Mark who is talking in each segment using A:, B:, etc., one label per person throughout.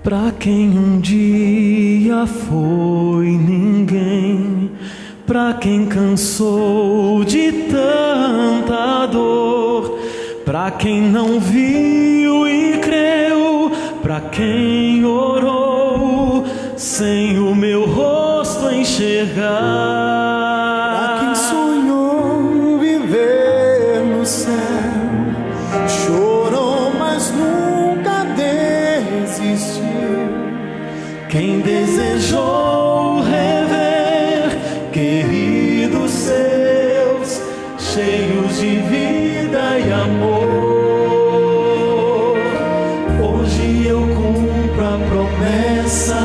A: Pra quem um dia foi ninguém, pra quem cansou de tanta dor, pra quem não viu e creu, pra quem orou sem o meu rosto enxergar,
B: pra quem sonhou viver no céu, chorou mas nunca desistiu,
A: quem desejou rever queridos seus, cheios de vida e amor. Hoje eu cumpro a promessa,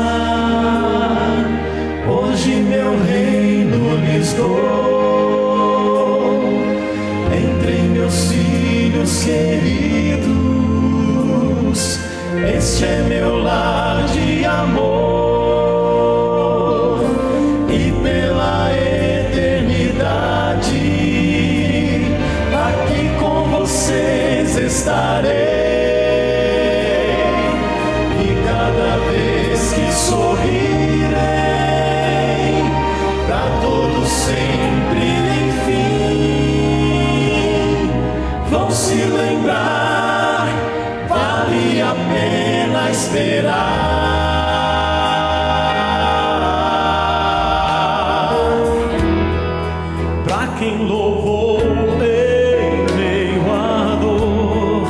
A: hoje meu reino lhes dou. Entre meus filhos queridos, este é meu lar de amor. E pela eternidade aqui com vocês estarei. E cada vez que sorrirei, pra todos sempre, enfim, vão se lembrar, vale a pena esperar. Pra quem louvou em meio à dor,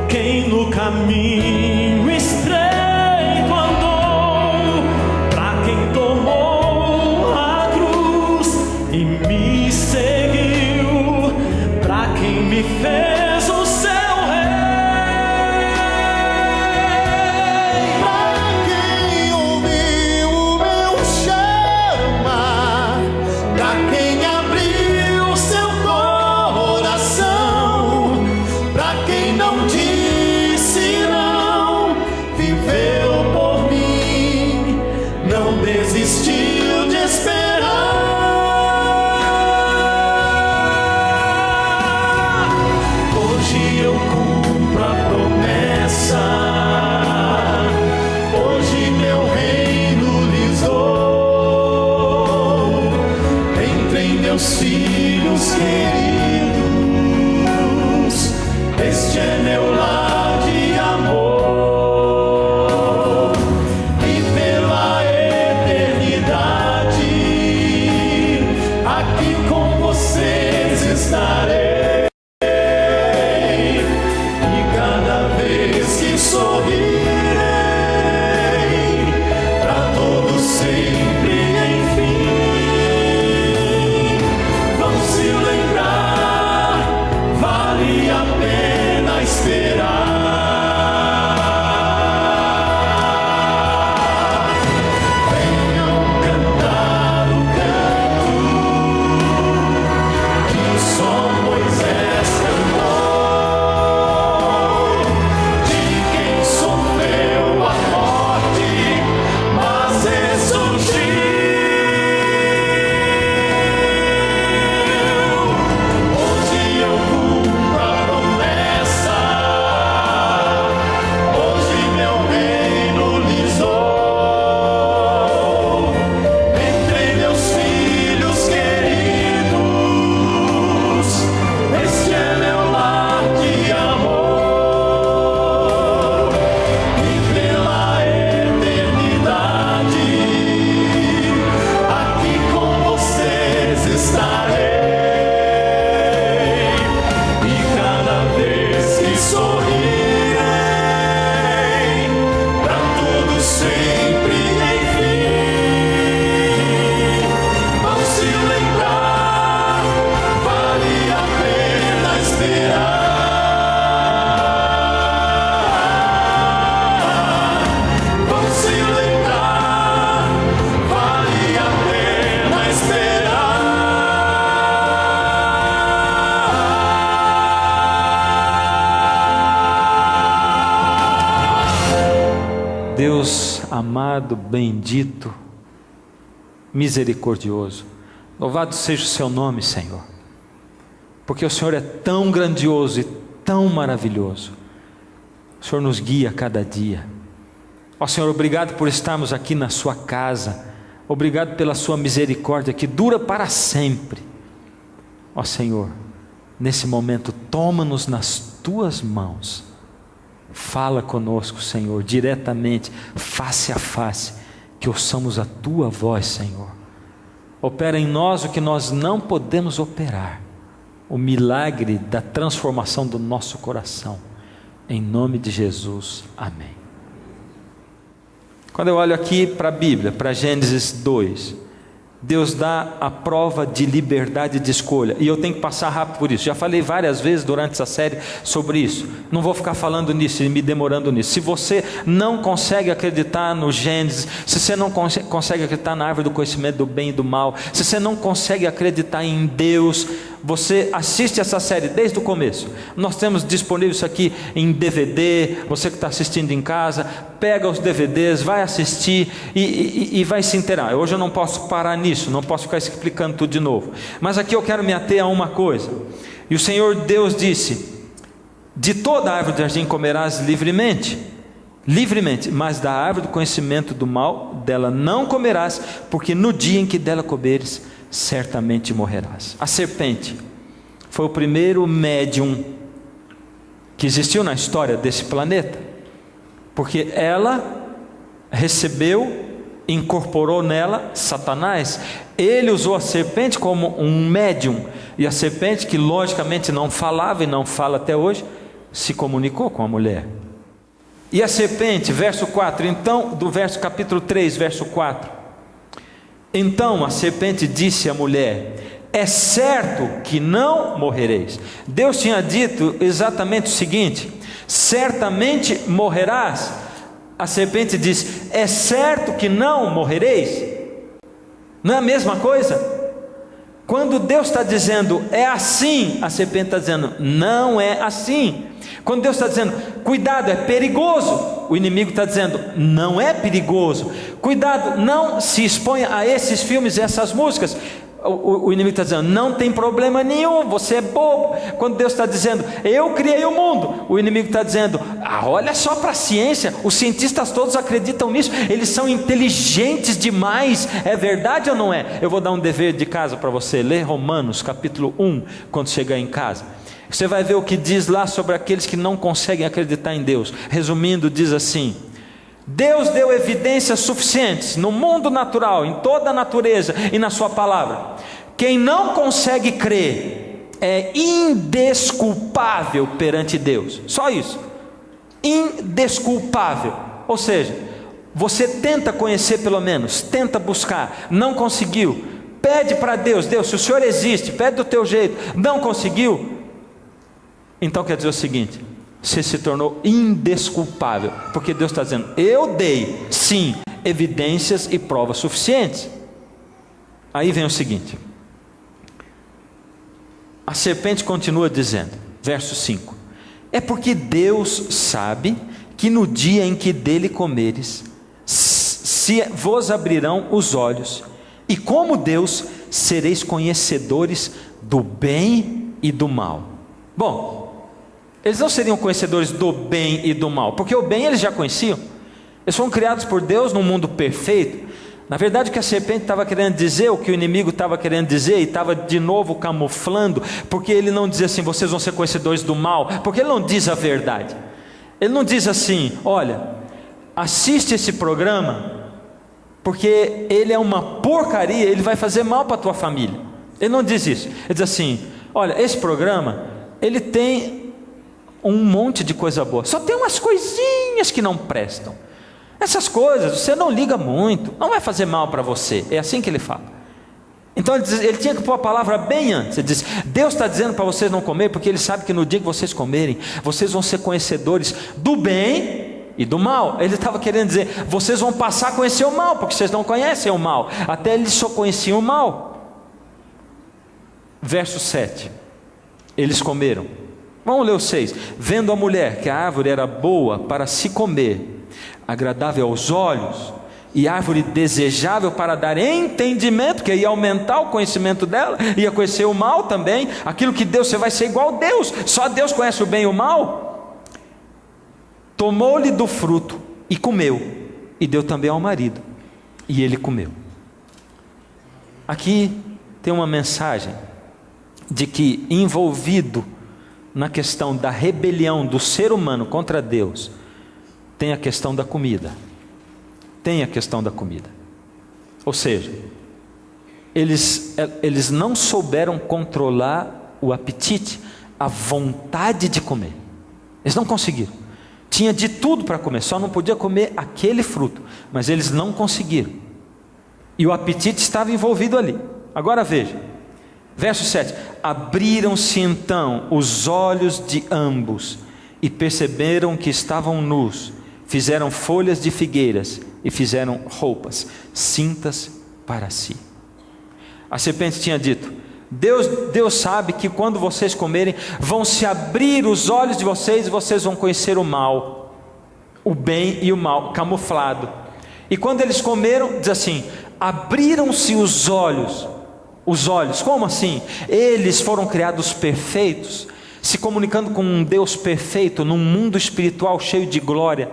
A: quem no caminho estreito andou, pra quem tomou a cruz e me seguiu, pra quem me fez o seu rei,
B: pra quem ouviu o meu chamar, pra quem abriu seu coração, pra quem não disse não, viveu por mim, não desistiu de esperar.
A: Hoje eu cumpro a promessa, hoje meu reino lhes dou. Entrem meus filhos queridos, este é meu lar de amor. E pela eternidade aqui com vocês estarei. E cada vez que sorrirei, pra todos sempre, enfim, vão se lembrar, vale a pena esperar. Venham cantar o canto que só Moisés cantou, de quem sofreu a morte, mas ressurgiu. Hoje eu cumpro a promessa, hoje meu reino lhes dou. Entre meus filhos queridos, este é meu lar de amor. E pela eternidade aqui com vocês estarei. E cada vez que sorrirei, pra todos sempre, enfim, vão se lembrar, vale a pena esperar. Vão se lembrar, vale a pena esperar.
C: Deus amado, bendito, misericordioso, louvado seja o seu nome, Senhor, porque o Senhor é tão grandioso e tão maravilhoso. O Senhor nos guia a cada dia. Ó Senhor, obrigado por estarmos aqui na sua casa, obrigado pela sua misericórdia que dura para sempre. Ó Senhor, nesse momento toma-nos nas tuas mãos, fala conosco, Senhor, diretamente, face a face, que ouçamos a tua voz, Senhor. Opera em nós o que nós não podemos operar, o milagre da transformação do nosso coração, em nome de Jesus, amém. Quando eu olho aqui para a Bíblia, para Gênesis 2, Deus dá a prova de liberdade de escolha, e eu tenho que passar rápido por isso. Já falei várias vezes durante essa série sobre isso, não vou ficar falando nisso e me demorando nisso. Se você não consegue acreditar no Gênesis, se você não consegue acreditar na árvore do conhecimento do bem e do mal, se você não consegue acreditar em Deus, você assiste essa série desde o começo. Nós temos disponível isso aqui em DVD. Você que está assistindo em casa, pega os DVDs, vai assistir e vai se inteirar. Hoje eu não posso parar nisso, não posso ficar explicando tudo de novo, mas aqui eu quero me ater a uma coisa. E o Senhor Deus disse: de toda a árvore do jardim comerás livremente, mas da árvore do conhecimento do mal dela não comerás, porque no dia em que dela comeres, certamente morrerás. A serpente foi o primeiro médium que existiu na história desse planeta, porque ela recebeu, incorporou nela Satanás. Ele usou a serpente como um médium, e a serpente, que logicamente não falava e não fala até hoje, se comunicou com a mulher. E a serpente, verso 4, então, do verso capítulo 3, verso 4: então a serpente disse à mulher: é certo que não morrereis. Deus tinha dito exatamente o seguinte: certamente morrerás. A serpente diz: é certo que não morrereis. Não é a mesma coisa? Quando Deus está dizendo é assim, a serpente está dizendo não é assim. Quando Deus está dizendo cuidado, é perigoso, o inimigo está dizendo não é perigoso. Cuidado, não se exponha a esses filmes e essas músicas, o inimigo está dizendo não tem problema nenhum, você é bobo. Quando Deus está dizendo eu criei o mundo, o inimigo está dizendo olha só para a ciência, os cientistas todos acreditam nisso, eles são inteligentes demais. É verdade ou não é? Eu vou dar um dever de casa para você. Lê Romanos capítulo 1 quando chegar em casa. Você vai ver o que diz lá sobre aqueles que não conseguem acreditar em Deus. Resumindo, diz assim: Deus deu evidências suficientes no mundo natural, em toda a natureza e na sua palavra. Quem não consegue crer é indesculpável perante Deus. Só isso. Indesculpável. Ou seja, você tenta conhecer, pelo menos tenta buscar, não conseguiu, pede para Deus: Deus, se o Senhor existe, pede do teu jeito, não conseguiu, então quer dizer o seguinte: você se tornou indesculpável, porque Deus está dizendo eu dei sim evidências e provas suficientes. Aí vem o seguinte, a serpente continua dizendo, verso 5: é porque Deus sabe que no dia em que dele comeres, se vos abrirão os olhos, e como Deus sereis conhecedores do bem e do mal. Bom, eles não seriam conhecedores do bem e do mal, porque o bem eles já conheciam. Eles foram criados por Deus num mundo perfeito. Na verdade, o que a serpente estava querendo dizer, o que o inimigo estava querendo dizer, e estava de novo camuflando, porque ele não dizia assim: vocês vão ser conhecedores do mal, porque ele não diz a verdade. Ele não diz assim: olha, assiste esse programa, porque ele é uma porcaria, ele vai fazer mal para a tua família. Ele não diz isso. Ele diz assim: olha, esse programa, ele tem um monte de coisa boa, só tem umas coisinhas que não prestam. Essas coisas você não liga muito, não vai fazer mal para você. É assim que ele fala. Então ele tinha que pôr a palavra bem antes. Ele diz: Deus está dizendo para vocês não comer, porque Ele sabe que no dia que vocês comerem, vocês vão ser conhecedores do bem e do mal. Ele estava querendo dizer: vocês vão passar a conhecer o mal, porque vocês não conhecem o mal. Até eles só conheciam o mal. Verso 7: eles comeram. Vamos ler o 6. Vendo a mulher que a árvore era boa para se comer, agradável aos olhos, e árvore desejável para dar entendimento, que ia aumentar o conhecimento dela, ia conhecer o mal também, aquilo que Deus, você vai ser igual a Deus, só Deus conhece o bem e o mal. Tomou-lhe do fruto e comeu, e deu também ao marido, e ele comeu. Aqui tem uma mensagem de que, envolvido na questão da rebelião do ser humano contra Deus, tem a questão da comida. Tem a questão da comida. Ou seja, eles não souberam controlar o apetite, a vontade de comer. Eles não conseguiram. Tinha de tudo para comer, só não podia comer aquele fruto, mas eles não conseguiram. E o apetite estava envolvido ali. Agora veja, verso 7: abriram-se então os olhos de ambos e perceberam que estavam nus, fizeram folhas de figueiras e fizeram roupas, cintas para si. A serpente tinha dito: Deus sabe que quando vocês comerem, vão se abrir os olhos de vocês e vocês vão conhecer o mal, o bem e o mal, camuflado. E quando eles comeram, diz assim, abriram-se os olhos. Os olhos, como assim? Eles foram criados perfeitos, se comunicando com um Deus perfeito, num mundo espiritual cheio de glória.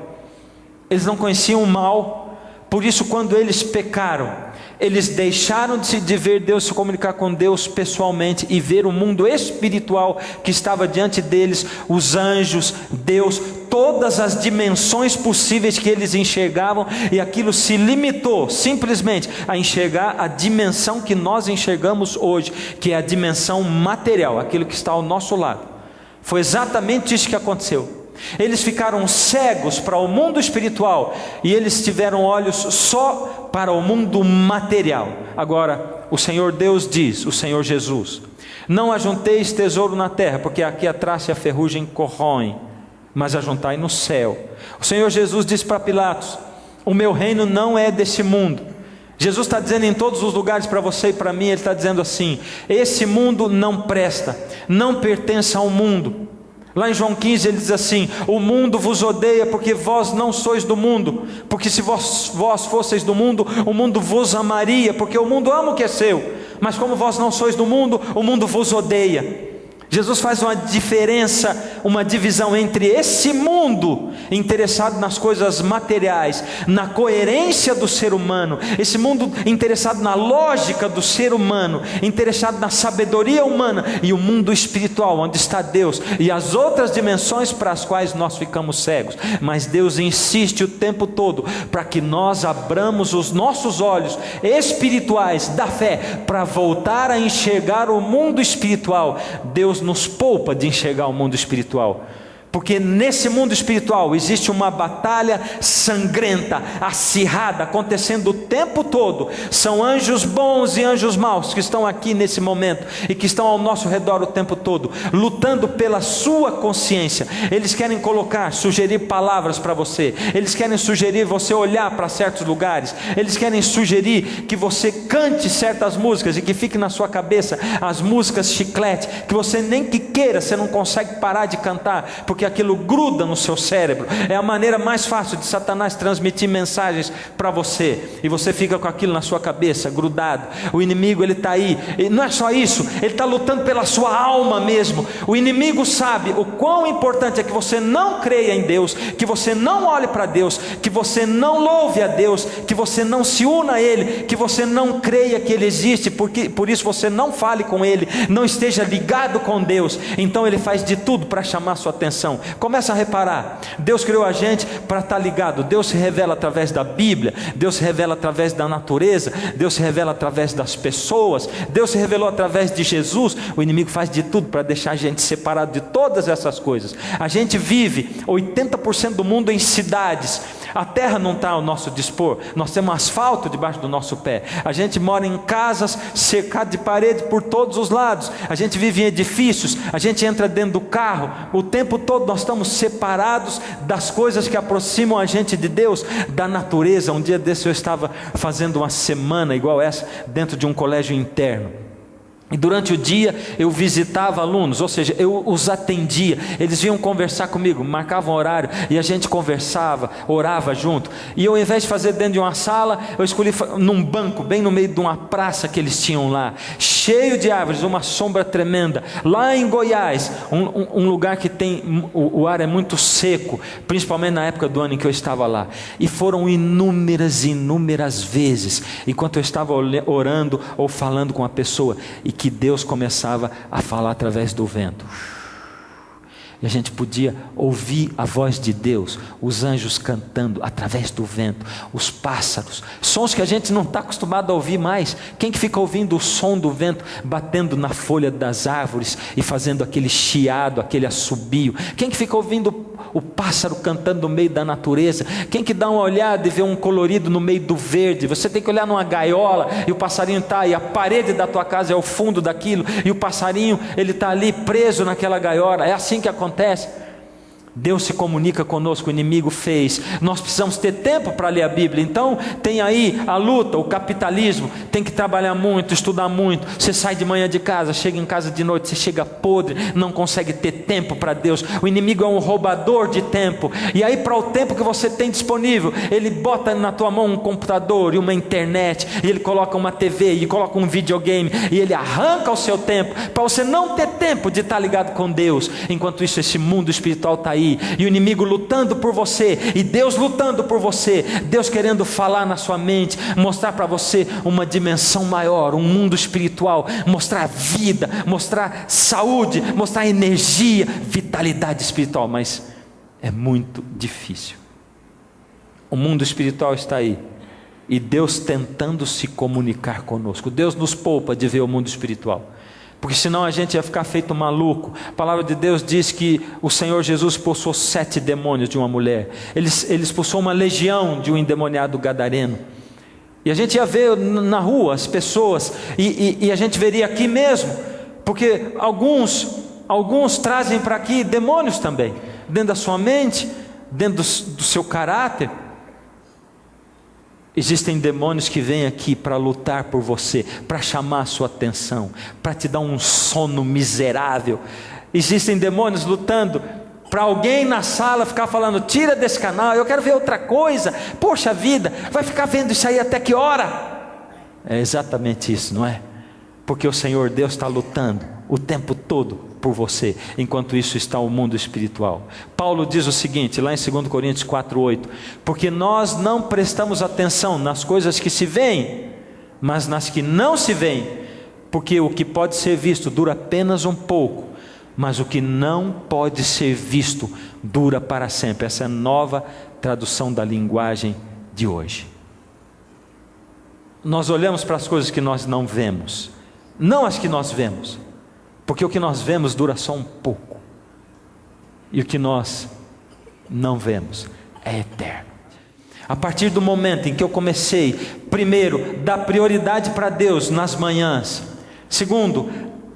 C: Eles não conheciam o mal, por isso quando eles pecaram, eles deixaram de ver Deus, se comunicar com Deus pessoalmente e ver o mundo espiritual que estava diante deles, os anjos, Deus, todas as dimensões possíveis que eles enxergavam, e aquilo se limitou simplesmente a enxergar a dimensão que nós enxergamos hoje, que é a dimensão material, aquilo que está ao nosso lado. Foi exatamente isso que aconteceu. Eles ficaram cegos para o mundo espiritual e eles tiveram olhos só para o mundo material. Agora, o Senhor Deus diz, o Senhor Jesus: não ajunteis tesouro na terra, porque aqui a traça e a ferrugem corroem, mas ajuntai no céu. O Senhor Jesus disse para Pilatos: o meu reino não é desse mundo. Jesus está dizendo em todos os lugares para você e para mim, Ele está dizendo assim: esse mundo não presta, não pertence ao mundo. Lá em João 15 ele diz assim: o mundo vos odeia porque vós não sois do mundo, porque se vós fosseis do mundo, o mundo vos amaria, porque o mundo ama o que é seu, mas como vós não sois do mundo, o mundo vos odeia. Jesus faz uma diferença, uma divisão entre esse mundo interessado nas coisas materiais, na coerência do ser humano, esse mundo interessado na lógica do ser humano, interessado na sabedoria humana, e o mundo espiritual, onde está Deus, e as outras dimensões para as quais nós ficamos cegos. Mas Deus insiste o tempo todo para que nós abramos os nossos olhos espirituais da fé, para voltar a enxergar o mundo espiritual. Deus nos poupa de enxergar o mundo espiritual, porque nesse mundo espiritual existe uma batalha sangrenta, acirrada, acontecendo o tempo todo. São anjos bons e anjos maus que estão aqui nesse momento e que estão ao nosso redor o tempo todo, lutando pela sua consciência. Eles querem sugerir palavras para você, eles querem sugerir você olhar para certos lugares, eles querem sugerir que você cante certas músicas e que fique na sua cabeça as músicas chiclete, que você nem que queira, você não consegue parar de cantar, porque aquilo gruda no seu cérebro. É a maneira mais fácil de Satanás transmitir mensagens para você, e você fica com aquilo na sua cabeça, grudado. O inimigo, ele está aí, e não é só isso, ele está lutando pela sua alma mesmo. O inimigo sabe o quão importante é que você não creia em Deus, que você não olhe para Deus, que você não louve a Deus, que você não se una a Ele, que você não creia que Ele existe, por isso você não fale com Ele, não esteja ligado com Deus. Então ele faz de tudo para chamar sua atenção. Começa a reparar, Deus criou a gente para estar ligado. Deus se revela através da Bíblia, Deus se revela através da natureza, Deus se revela através das pessoas, Deus se revelou através de Jesus. O inimigo faz de tudo para deixar a gente separado de todas essas coisas. A gente vive 80% do mundo em cidades. A terra não está ao nosso dispor, nós temos asfalto debaixo do nosso pé. A gente mora em casas cercadas de parede por todos os lados. A gente vive em edifícios, a gente entra dentro do carro, o tempo todo nós estamos separados das coisas que aproximam a gente de Deus, da natureza. Um dia desse eu estava fazendo uma semana igual essa dentro de um colégio interno, E durante o dia eu visitava alunos, ou seja, eu os atendia. Eles vinham conversar comigo, marcavam horário e a gente conversava, orava junto. E eu, ao invés de fazer dentro de uma sala, eu escolhi num banco, bem no meio de uma praça que eles tinham lá, cheio de árvores, uma sombra tremenda. Lá em Goiás, um lugar que tem, o ar é muito seco, principalmente na época do ano em que eu estava lá. E foram inúmeras vezes, enquanto eu estava orando ou falando com a pessoa, e que Deus começava a falar através do vento. E a gente podia ouvir a voz de Deus, os anjos cantando através do vento, os pássaros, sons que a gente não está acostumado a ouvir mais. Quem que fica ouvindo o som do vento batendo na folha das árvores e fazendo aquele chiado, aquele assobio? Quem que fica ouvindo o pássaro cantando no meio da natureza? Quem que dá uma olhada e vê um colorido no meio do verde? Você tem que olhar numa gaiola e o passarinho está aí, a parede da tua casa é o fundo daquilo, e o passarinho ele está ali preso naquela gaiola. É assim que acontece. Deus se comunica conosco, o inimigo fez. Nós precisamos ter tempo para ler a Bíblia. Então tem aí a luta, o capitalismo. Tem que trabalhar muito, estudar muito. Você sai de manhã de casa, chega em casa de noite, você chega podre, não consegue ter tempo para Deus. O inimigo é um roubador de tempo. E aí, para o tempo que você tem disponível, ele bota na tua mão um computador e uma internet, e ele coloca uma TV e coloca um videogame, e ele arranca o seu tempo para você não ter tempo de estar ligado com Deus. Enquanto isso, esse mundo espiritual está aí, e o inimigo lutando por você, e Deus lutando por você. Deus querendo falar na sua mente, mostrar para você uma dimensão maior, um mundo espiritual, mostrar vida, mostrar saúde, mostrar energia, vitalidade espiritual. Mas é muito difícil. O mundo espiritual está aí, e Deus tentando se comunicar conosco. Deus nos poupa de ver o mundo espiritual, porque senão a gente ia ficar feito maluco. A palavra de Deus diz que o Senhor Jesus expulsou 7 demônios de uma mulher. Ele expulsou uma legião de um endemoniado gadareno. E a gente ia ver na rua as pessoas, e a gente veria aqui mesmo, porque alguns trazem para aqui demônios também, dentro da sua mente, dentro do seu caráter. Existem demônios que vêm aqui para lutar por você, para chamar a sua atenção, para te dar um sono miserável. Existem demônios lutando para alguém na sala ficar falando: tira desse canal, eu quero ver outra coisa. Poxa vida, vai ficar vendo isso aí até que hora? É exatamente isso, não é? Porque o Senhor Deus está lutando o tempo todo por você. Enquanto isso está o mundo espiritual. Paulo diz o seguinte, lá em 2 Coríntios 4:8: porque nós não prestamos atenção nas coisas que se veem, mas nas que não se veem. Porque o que pode ser visto dura apenas um pouco, mas o que não pode ser visto dura para sempre. Essa é a nova tradução da linguagem de hoje. Nós olhamos para as coisas que nós não vemos, não as que nós vemos, porque o que nós vemos dura só um pouco, e o que nós não vemos é eterno. A partir do momento em que eu comecei, primeiro, dar prioridade para Deus nas manhãs, segundo,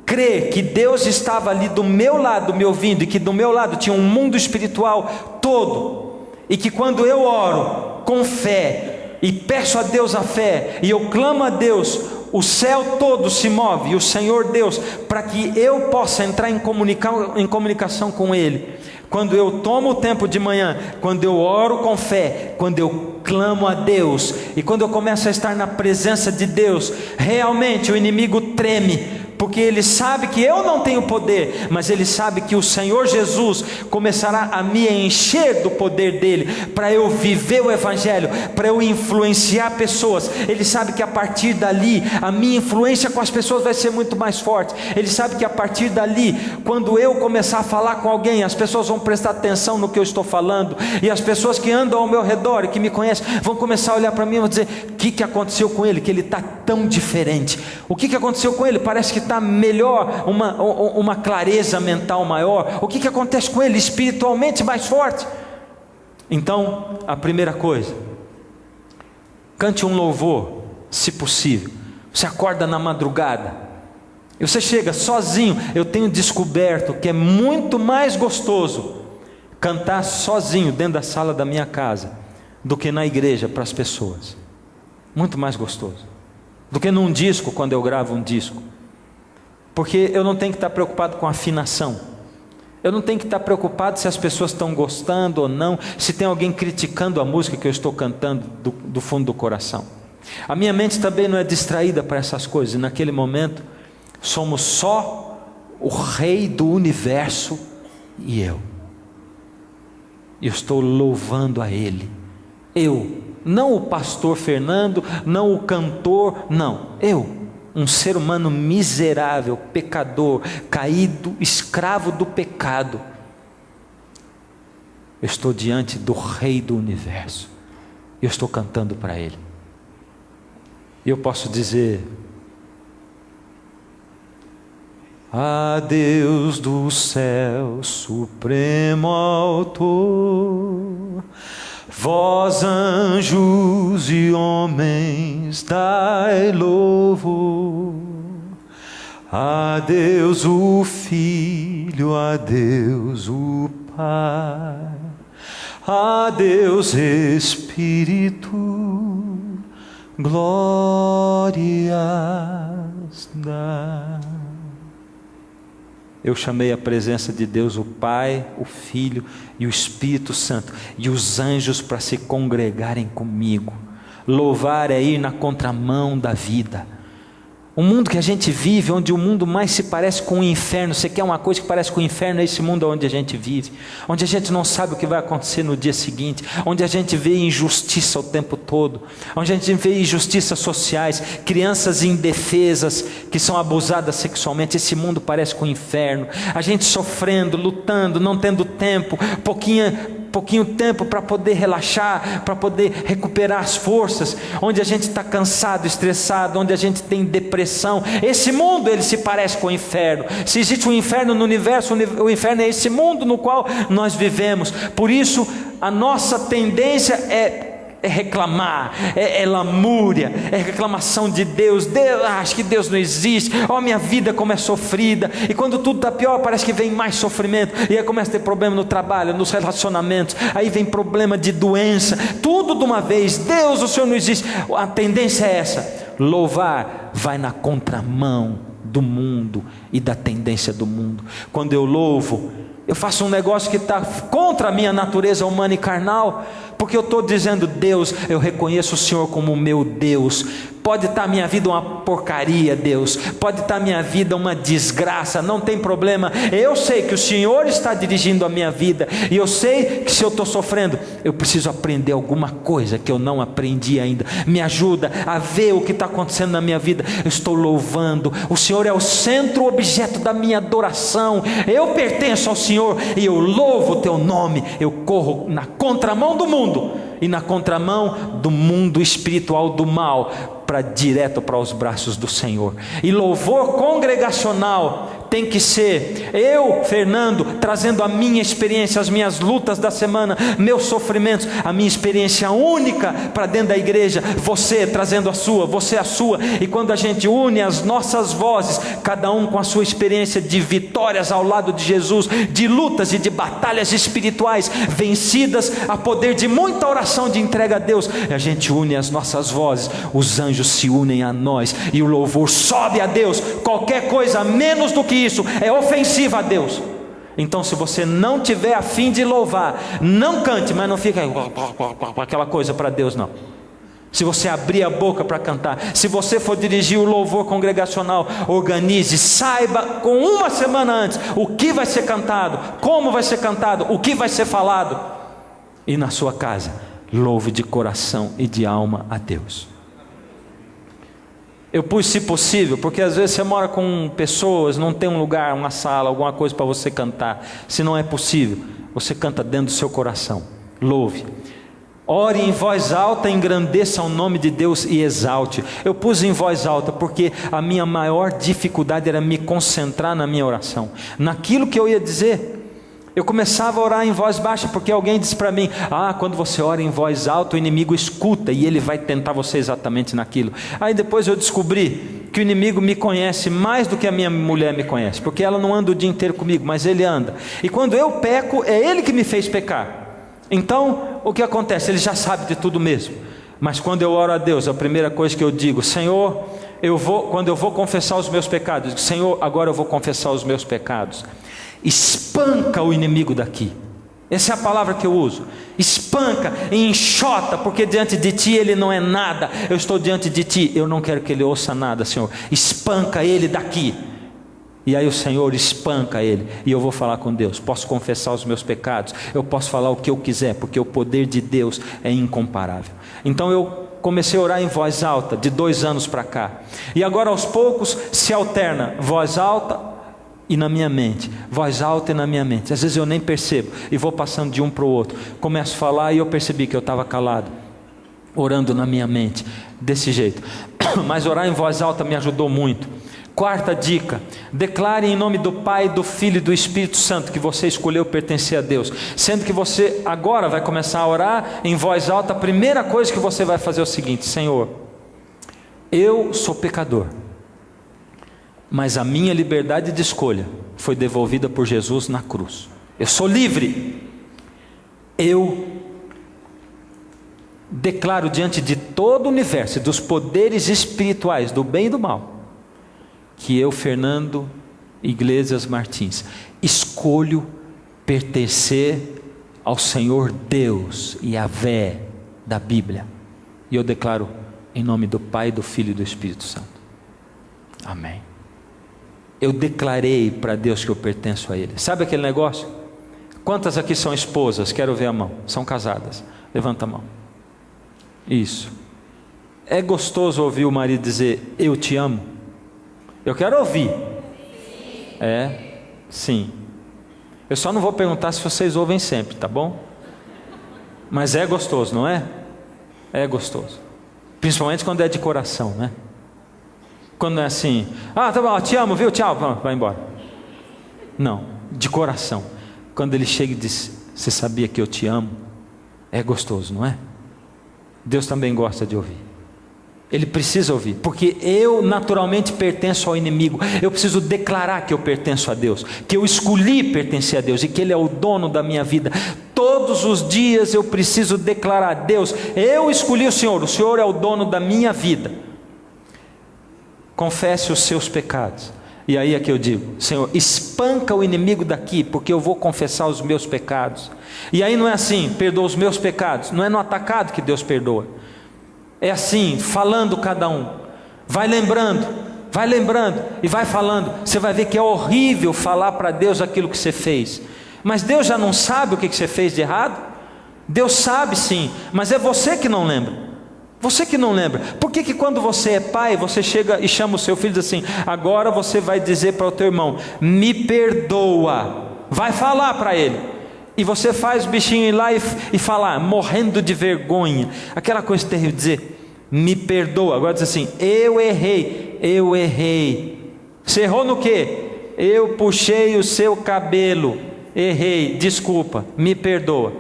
C: crer que Deus estava ali do meu lado me ouvindo, e que do meu lado tinha um mundo espiritual todo, e que quando eu oro com fé e peço a Deus a fé, e eu clamo a Deus, o céu todo se move, e o Senhor Deus, para que eu possa entrar em comunicação com Ele. Quando eu tomo o tempo de manhã, quando eu oro com fé, quando eu clamo a Deus, e quando eu começo a estar na presença de Deus, realmente o inimigo treme, porque ele sabe que eu não tenho poder, mas ele sabe que o Senhor Jesus começará a me encher do poder dele, para eu viver o Evangelho, para eu influenciar pessoas. Ele sabe que a partir dali, a minha influência com as pessoas vai ser muito mais forte. Ele sabe que a partir dali, quando eu começar a falar com alguém, as pessoas vão prestar atenção no que eu estou falando, e as pessoas que andam ao meu redor e que me conhecem, vão começar a olhar para mim e vão dizer: o que aconteceu com ele, que ele está tão diferente? O que aconteceu com ele? Parece que está melhor, uma clareza mental maior. O que acontece com ele? Espiritualmente mais forte. Então, a primeira coisa, cante um louvor, se possível. Você acorda na madrugada e você chega sozinho. Eu tenho descoberto que é muito mais gostoso cantar sozinho dentro da sala da minha casa do que na igreja para as pessoas. Muito mais gostoso do que num disco, quando eu gravo um disco. Porque eu não tenho que estar preocupado com afinação. Eu não tenho que estar preocupado se as pessoas estão gostando ou não, se tem alguém criticando a música que eu estou cantando do fundo do coração. A minha mente também não é distraída para essas coisas. E naquele momento, somos só o Rei do universo e eu. E eu estou louvando a Ele. Eu, não o pastor Fernando, não o cantor, não. Eu, um ser humano miserável, pecador, caído, escravo do pecado. Eu estou diante do Rei do universo. Eu estou cantando para Ele. E eu posso dizer: a Deus do céu, supremo autor, vós anjos e homens dai louvor. A Deus o Filho, a Deus o Pai, a Deus Espírito, glórias dá. Eu chamei a presença de Deus, o Pai, o Filho e o Espírito Santo, e os anjos para se congregarem comigo. Louvar é ir na contramão da vida. O mundo que a gente vive, onde o mundo mais se parece com o inferno. Você quer uma coisa que parece com o inferno? É esse mundo onde a gente vive, onde a gente não sabe o que vai acontecer no dia seguinte, onde a gente vê injustiça o tempo todo, onde a gente vê injustiças sociais, crianças indefesas que são abusadas sexualmente. Esse mundo parece com o inferno. A gente sofrendo, lutando, não tendo tempo, pouquinho tempo para poder relaxar, para poder recuperar as forças, onde a gente está cansado, estressado, onde a gente tem depressão. Esse mundo, ele se parece com o inferno. Se existe um inferno no universo, o inferno é esse mundo no qual nós vivemos. Por isso, a nossa tendência é reclamar, é lamúria, é reclamação de Deus. Acho que Deus não existe, minha vida como é sofrida. E quando tudo está pior, parece que vem mais sofrimento, e aí começa a ter problema no trabalho, nos relacionamentos, aí vem problema de doença, tudo de uma vez. Deus, o Senhor não existe. A tendência é essa. Louvar vai na contramão do mundo e da tendência do mundo. Quando eu louvo, eu faço um negócio que está contra a minha natureza humana e carnal, porque eu estou dizendo: Deus, eu reconheço o Senhor como o meu Deus. Pode estar a minha vida uma porcaria, Deus, pode estar a minha vida uma desgraça, não tem problema. Eu sei que o Senhor está dirigindo a minha vida, e eu sei que se eu estou sofrendo, eu preciso aprender alguma coisa que eu não aprendi ainda. Me ajuda a ver o que está acontecendo na minha vida. Eu estou louvando, o Senhor é o centro, o objeto da minha adoração. Eu pertenço ao Senhor e eu louvo o teu nome. Eu corro na contramão do mundo e na contramão do mundo espiritual do mal, para direto para os braços do Senhor. E louvor congregacional tem que ser eu, Fernando, trazendo a minha experiência, as minhas lutas da semana, meus sofrimentos, a minha experiência única para dentro da igreja, você trazendo a sua, você a sua. E quando a gente une as nossas vozes, cada um com a sua experiência de vitórias ao lado de Jesus, de lutas e de batalhas espirituais vencidas, a poder de muita oração de entrega a Deus, a gente une as nossas vozes, os anjos se unem a nós, e o louvor sobe a Deus. Qualquer coisa menos do que isso é ofensiva a Deus. Então, se você não tiver a fim de louvar, não cante, mas não fica com aquela coisa para Deus, não. Se você abrir a boca para cantar, se você for dirigir o louvor congregacional, organize, saiba com uma semana antes o que vai ser cantado, como vai ser cantado, o que vai ser falado, e na sua casa louve de coração e de alma a Deus. Eu pus se possível, porque às vezes você mora com pessoas, não tem um lugar, uma sala, alguma coisa para você cantar. Se não é possível, você canta dentro do seu coração. Louve. Ore em voz alta, engrandeça o nome de Deus e exalte. Eu pus em voz alta porque a minha maior dificuldade era me concentrar na minha oração, naquilo que eu ia dizer. Eu começava a orar em voz baixa, porque alguém disse para mim: quando você ora em voz alta, o inimigo escuta e ele vai tentar você exatamente naquilo. Aí depois eu descobri que o inimigo me conhece mais do que a minha mulher me conhece, porque ela não anda o dia inteiro comigo, mas ele anda. E quando eu peco, é ele que me fez pecar. Então, o que acontece? Ele já sabe de tudo mesmo. Mas quando eu oro a Deus, a primeira coisa que eu digo: Senhor, quando eu vou confessar os meus pecados, eu digo, Senhor, agora eu vou confessar os meus pecados. Espanca o inimigo daqui. Essa é a palavra que eu uso. Espanca e enxota, porque diante de ti ele não é nada. Eu estou diante de ti, eu não quero que ele ouça nada, Senhor. Espanca ele daqui. E aí o Senhor espanca ele, e eu vou falar com Deus. Posso confessar os meus pecados, eu posso falar o que eu quiser, porque o poder de Deus é incomparável. Então eu comecei a orar em voz alta de 2 anos para cá, e agora aos poucos se alterna voz alta e na minha mente, voz alta e na minha mente. Às vezes eu nem percebo, e vou passando de um para o outro, começo a falar e eu percebi que eu estava calado, orando na minha mente, desse jeito. Mas orar em voz alta me ajudou muito. 4ª dica: declare em nome do Pai, do Filho e do Espírito Santo que você escolheu pertencer a Deus. Sendo que você agora vai começar a orar em voz alta, a primeira coisa que você vai fazer é o seguinte: Senhor, eu sou pecador, mas a minha liberdade de escolha foi devolvida por Jesus na cruz. Eu sou livre. Eu declaro diante de todo o universo, dos poderes espirituais, do bem e do mal, que eu, Fernando Iglesias Martins, escolho pertencer ao Senhor Deus, Yahvé da Bíblia. E eu declaro em nome do Pai, do Filho e do Espírito Santo. Amém. Eu declarei para Deus que eu pertenço a Ele. Sabe aquele negócio? Quantas aqui são esposas? Quero ver a mão. São casadas? Levanta a mão. Isso. É gostoso ouvir o marido dizer, eu te amo? Eu quero ouvir. Sim. Eu só não vou perguntar se vocês ouvem sempre, tá bom? Mas é gostoso, não é? É gostoso. Principalmente quando é de coração, né? Quando é assim, tá bom, te amo, viu? Tchau, vai embora. Não, de coração. Quando ele chega e diz, você sabia que eu te amo? É gostoso, não é? Deus também gosta de ouvir. Ele precisa ouvir, porque eu naturalmente pertenço ao inimigo. Eu preciso declarar que eu pertenço a Deus, que eu escolhi pertencer a Deus e que Ele é o dono da minha vida. Todos os dias eu preciso declarar a Deus, eu escolhi o Senhor é o dono da minha vida. Confesse os seus pecados. E aí é que eu digo, Senhor, espanca o inimigo daqui, porque eu vou confessar os meus pecados. E aí não é assim, perdoa os meus pecados, não é no atacado que Deus perdoa. É assim, falando cada um. Vai lembrando e vai falando. Você vai ver que é horrível falar para Deus aquilo que você fez. Mas Deus já não sabe o que você fez de errado? Deus sabe sim, mas é você que não lembra. Você que não lembra. Por que quando você é pai, você chega e chama o seu filho e diz assim, agora você vai dizer para o teu irmão, me perdoa. Vai falar para ele. E você faz o bichinho ir lá e falar, morrendo de vergonha. Aquela coisa terrível, dizer, me perdoa. Agora diz assim, eu errei. Você errou no quê? Eu puxei o seu cabelo. Errei, desculpa, me perdoa.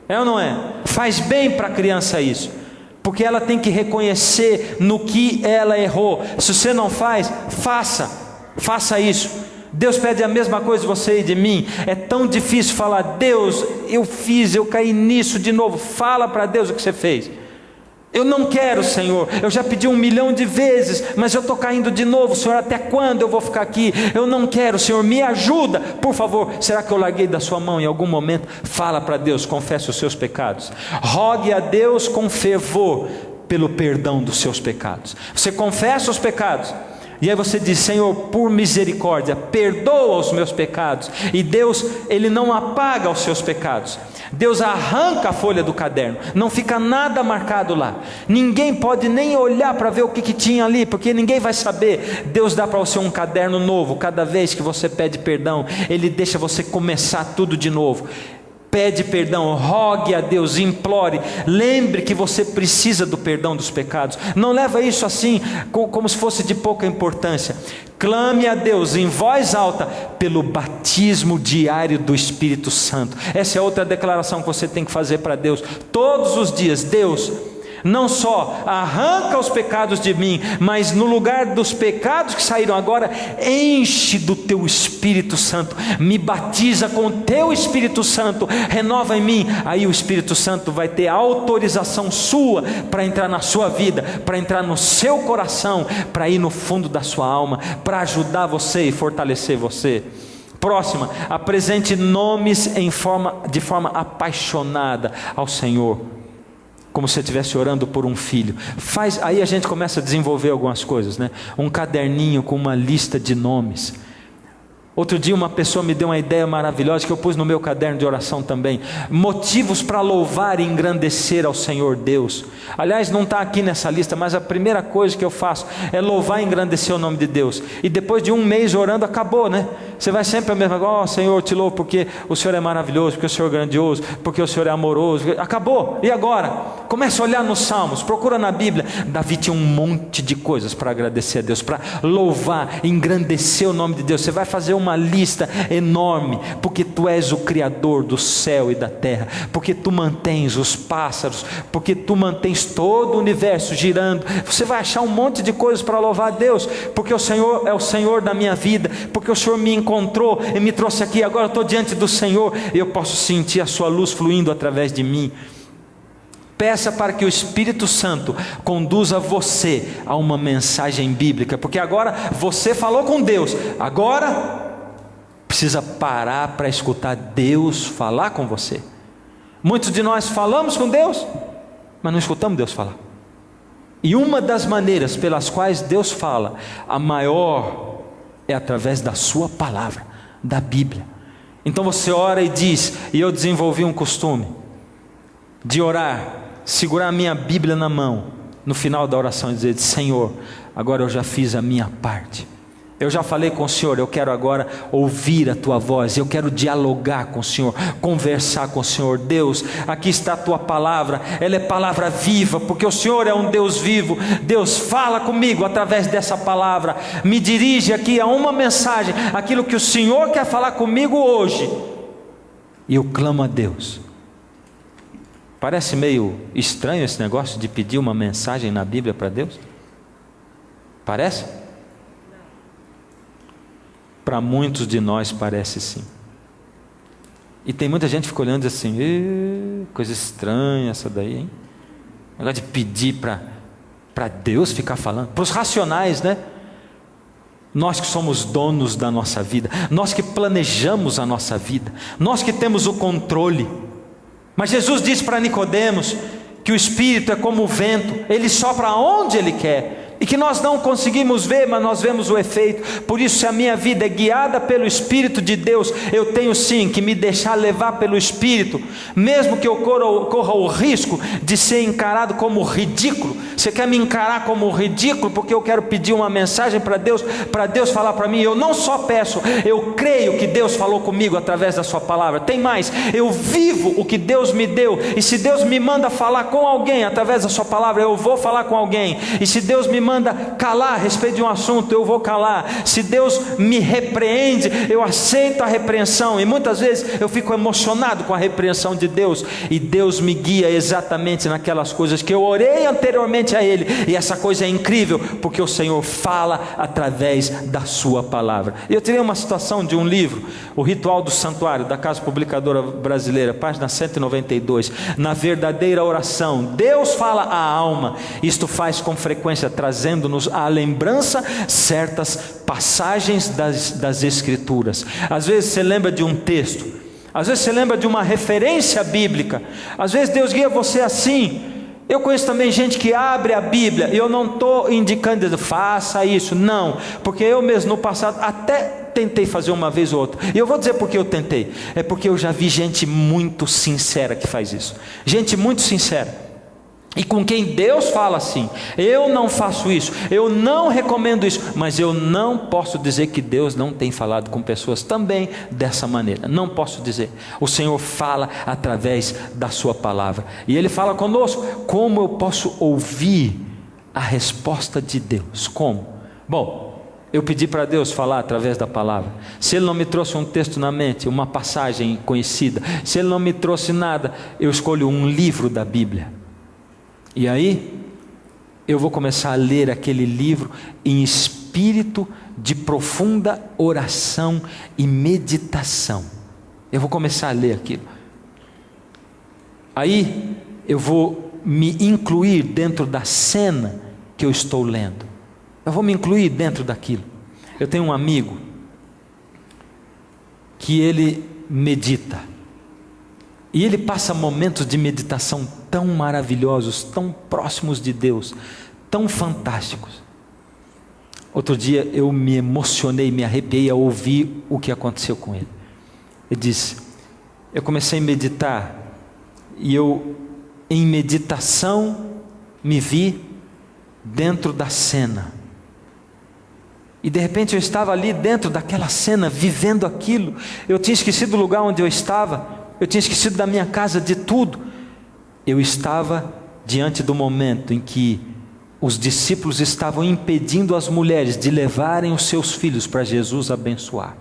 C: É ou não é? Faz bem para a criança isso. Porque ela tem que reconhecer no que ela errou. Se você não faz, faça isso. Deus pede a mesma coisa de você e de mim. É tão difícil falar, Deus, eu caí nisso de novo. Fala para Deus o que você fez. Eu não quero, Senhor, eu já pedi 1 milhão de vezes, mas eu estou caindo de novo, Senhor, até quando eu vou ficar aqui? Eu não quero, Senhor, me ajuda, por favor. Será que eu larguei da sua mão em algum momento? Fala para Deus, confesse os seus pecados. Rogue a Deus com fervor pelo perdão dos seus pecados. Você confessa os pecados. E aí você diz, Senhor, por misericórdia, perdoa os meus pecados. E Deus, Ele não apaga os seus pecados. Deus arranca a folha do caderno. Não fica nada marcado lá. Ninguém pode nem olhar para ver o que tinha ali, porque ninguém vai saber. Deus dá para você um caderno novo. Cada vez que você pede perdão, Ele deixa você começar tudo de novo. Pede perdão, rogue a Deus, implore, lembre que você precisa do perdão dos pecados. Não leva isso assim como se fosse de pouca importância. Clame a Deus em voz alta pelo batismo diário do Espírito Santo. Essa é outra declaração que você tem que fazer para Deus todos os dias. Deus, Não só arranca os pecados de mim, mas no lugar dos pecados que saíram agora, enche do teu Espírito Santo, me batiza com o teu Espírito Santo, renova em mim. Aí o Espírito Santo vai ter autorização sua para entrar na sua vida, para entrar no seu coração, para ir no fundo da sua alma, para ajudar você e fortalecer você. Próxima, apresente nomes de forma apaixonada ao Senhor, como se você estivesse orando por um filho. Aí a gente começa a desenvolver algumas coisas, né? Um caderninho com uma lista de nomes. Outro dia uma pessoa me deu uma ideia maravilhosa que eu pus no meu caderno de oração também. Motivos para louvar e engrandecer ao Senhor Deus. Aliás, não está aqui nessa lista, mas a primeira coisa que eu faço é louvar e engrandecer o nome de Deus. E depois de um mês orando, acabou, né? Você vai sempre a mesma coisa: ó, Senhor, eu te louvo porque o Senhor é maravilhoso, porque o Senhor é grandioso, porque o Senhor é amoroso. Acabou. E agora? Começa a olhar nos Salmos, procura na Bíblia. Davi tinha um monte de coisas para agradecer a Deus, para louvar, engrandecer o nome de Deus. Você vai fazer uma lista enorme, porque tu és o Criador do céu e da terra, porque tu mantens os pássaros, porque tu mantens todo o universo girando. Você vai achar um monte de coisas para louvar a Deus, porque o Senhor é o Senhor da minha vida, porque o Senhor me encontrou e me trouxe aqui. Agora eu estou diante do Senhor e eu posso sentir a sua luz fluindo através de mim. Peça para que o Espírito Santo conduza você a uma mensagem bíblica, porque agora você falou com Deus, agora precisa parar para escutar Deus falar com você. Muitos de nós falamos com Deus, mas não escutamos Deus falar. E uma das maneiras pelas quais Deus fala, a maior, é através da sua palavra, da Bíblia. Então você ora e diz, e eu desenvolvi um costume de orar, segurar a minha Bíblia na mão, no final da oração, e dizer: Senhor, agora eu já fiz a minha parte, eu já falei com o Senhor, eu quero agora ouvir a Tua voz, eu quero dialogar com o Senhor, conversar com o Senhor. Deus, aqui está a Tua palavra, ela é palavra viva, porque o Senhor é um Deus vivo. Deus, fala comigo através dessa palavra, me dirige aqui a uma mensagem, aquilo que o Senhor quer falar comigo hoje. E eu clamo a Deus. Parece meio estranho esse negócio de pedir uma mensagem na Bíblia para Deus? Parece? Para muitos de nós parece sim. E tem muita gente que fica olhando assim: coisa estranha essa daí, hein? Negócio de pedir para Deus ficar falando. Para os racionais, né? Nós que somos donos da nossa vida, nós que planejamos a nossa vida, nós que temos o controle. Mas Jesus disse para Nicodemos que o Espírito é como o vento, ele sopra onde ele quer, e que nós não conseguimos ver, mas nós vemos o efeito. Por isso, se a minha vida é guiada pelo Espírito de Deus, eu tenho sim que me deixar levar pelo Espírito, mesmo que eu corra o risco de ser encarado como ridículo. Você quer me encarar como ridículo porque eu quero pedir uma mensagem para Deus falar para mim? Eu não só peço, eu creio que Deus falou comigo através da sua palavra. Tem mais, eu vivo o que Deus me deu, e se Deus me manda falar com alguém através da sua palavra, eu vou falar com alguém. E se Deus me manda calar a respeito de um assunto, eu vou calar. Se Deus me repreende, eu aceito a repreensão. E muitas vezes eu fico emocionado com a repreensão de Deus, e Deus me guia exatamente naquelas coisas que eu orei anteriormente a Ele. E essa coisa é incrível, porque o Senhor fala através da sua palavra. Eu tirei uma situação de um livro, O Ritual do Santuário, da Casa Publicadora Brasileira, página 192. Na verdadeira oração, Deus fala à alma. Isto faz com frequência, trazendo-nos à lembrança certas passagens das Escrituras. Às vezes você lembra de um texto, às vezes você lembra de uma referência bíblica, às vezes Deus guia você assim. Eu conheço também gente que abre a Bíblia, e eu não estou indicando, faça isso, não, porque eu mesmo no passado até tentei fazer uma vez ou outra, e eu vou dizer porque eu tentei, é porque eu já vi gente muito sincera que faz isso, gente muito sincera, e com quem Deus fala assim: eu não faço isso, eu não recomendo isso, mas eu não posso dizer que Deus não tem falado com pessoas também dessa maneira, não posso dizer. O Senhor fala através da sua palavra, e Ele fala conosco. Como eu posso ouvir a resposta de Deus? Como? Bom, eu pedi para Deus falar através da palavra. Se Ele não me trouxe um texto na mente, uma passagem conhecida, se Ele não me trouxe nada, eu escolho um livro da Bíblia. E aí, eu vou começar a ler aquele livro em espírito de profunda oração e meditação. Eu vou começar a ler aquilo. Aí, eu vou me incluir dentro da cena que eu estou lendo. Eu vou me incluir dentro daquilo. Eu tenho um amigo que ele medita. E ele passa momentos de meditação tão maravilhosos, tão próximos de Deus, tão fantásticos. Outro dia eu me emocionei, me arrepiei ao ouvir o que aconteceu com ele. Ele disse: eu comecei a meditar e eu, em meditação, me vi dentro da cena. E de repente eu estava ali dentro daquela cena, vivendo aquilo. Eu tinha esquecido do lugar onde eu estava, eu tinha esquecido da minha casa, de tudo. Eu estava diante do momento em que os discípulos estavam impedindo as mulheres de levarem os seus filhos para Jesus abençoar.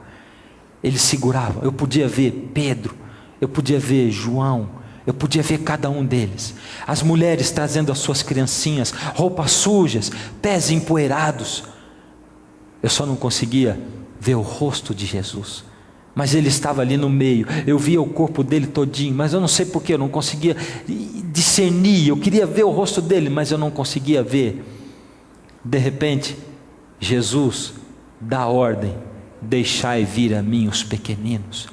C: Eles seguravam. Eu podia ver Pedro, eu podia ver João, eu podia ver cada um deles. As mulheres trazendo as suas criancinhas, roupas sujas, pés empoeirados. Eu só não conseguia ver o rosto de Jesus, mas ele estava ali no meio. Eu via o corpo dele todinho, mas eu não sei porquê, eu não conseguia discernir. Eu queria ver o rosto dele, mas eu não conseguia ver. De repente, Jesus dá ordem: deixai vir a mim os pequeninos.